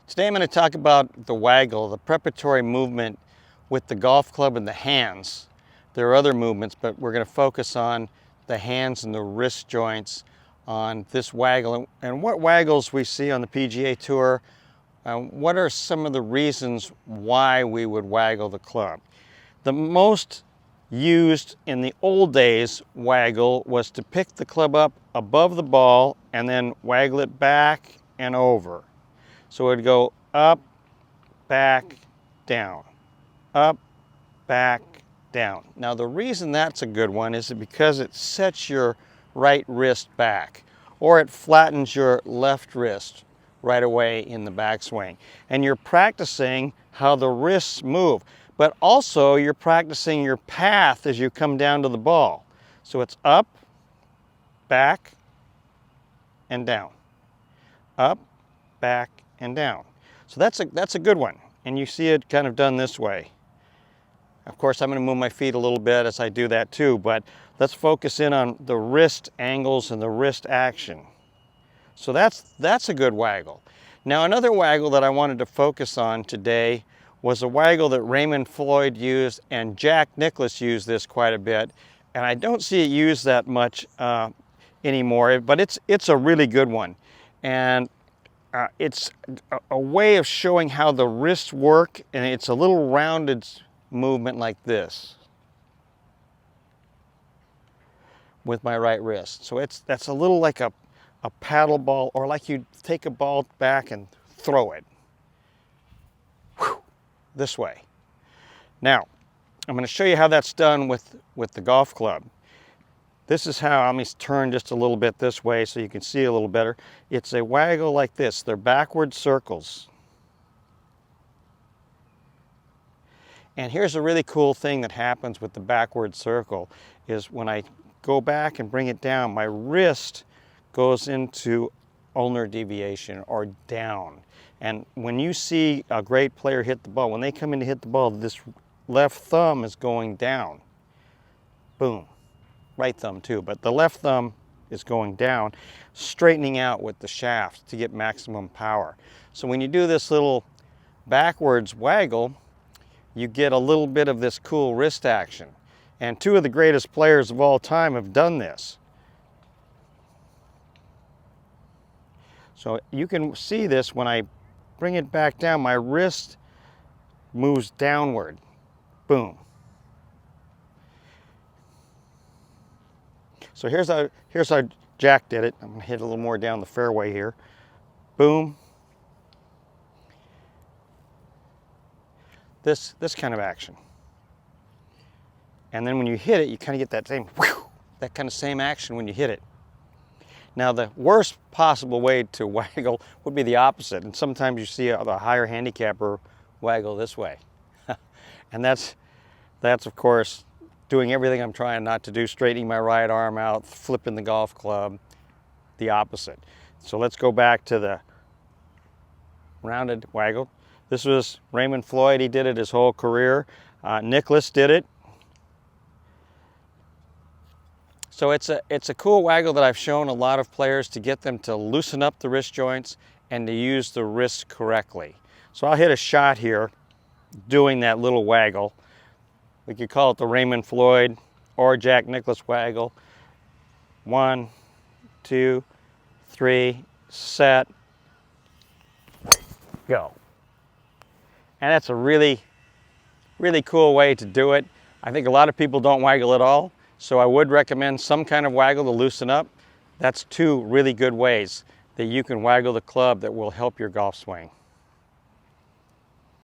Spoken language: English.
Today I'm going to talk about the waggle, the preparatory movement with the golf club and the hands. There are other movements, but we're going to focus on the hands and the wrist joints on this waggle and what waggles we see on the PGA Tour. What are some of the reasons why we would waggle the club? The most used in the old days waggle was to pick the club up above the ball and then waggle it back and over. So it would go up, back, down, up, back, down. Now the reason that's a good one is because it sets your right wrist back, or it flattens your left wrist right away in the backswing. And you're practicing how the wrists move, but also you're practicing your path as you come down to the ball. So it's up, back, and down. Up, back, and down. So that's a good one. And you see it kind of done this way. Of course, I'm going to move my feet a little bit as I do that too, but let's focus in on the wrist angles and the wrist action. So that's a good waggle. Now another waggle that I wanted to focus on today was a waggle that Raymond Floyd used, and Jack Nicklaus used this quite a bit, and I don't see it used that much anymore, but it's a really good one. And it's a way of showing how the wrists work, and it's a little rounded movement like this with my right wrist. So that's a little like a paddle ball, or like you take a ball back and throw it. Whew, this way. Now, I'm going to show you how that's done with the golf club. This is how, let me turn just a little bit this way so you can see a little better. It's a waggle like this. They're backward circles. And here's a really cool thing that happens with the backward circle is when I go back and bring it down, my wrist goes into ulnar deviation, or down. And when you see a great player hit the ball, when they come in to hit the ball, this left thumb is going down. Boom. Right thumb too, but the left thumb is going down, straightening out with the shaft to get maximum power. So when you do this little backwards waggle, you get a little bit of this cool wrist action. And two of the greatest players of all time have done this. So you can see this when I bring it back down, my wrist moves downward. Boom. So here's how Jack did it. I'm going to hit a little more down the fairway here. Boom. This kind of action. And then when you hit it, you kind of get that same, whew, that kind of same action when you hit it. Now the worst possible way to waggle would be the opposite. And sometimes you see the higher handicapper waggle this way. And that's of course doing everything I'm trying not to do, straightening my right arm out, flipping the golf club, the opposite. So let's go back to the rounded waggle. This was Raymond Floyd. He did it his whole career. Nicklaus did it. So it's a cool waggle that I've shown a lot of players to get them to loosen up the wrist joints and to use the wrists correctly. So I'll hit a shot here doing that little waggle. We could call it the Raymond Floyd or Jack Nicklaus waggle. 1, 2, 3, set, go. And that's a really, really cool way to do it. I think a lot of people don't waggle at all, so I would recommend some kind of waggle to loosen up. That's two really good ways that you can waggle the club that will help your golf swing.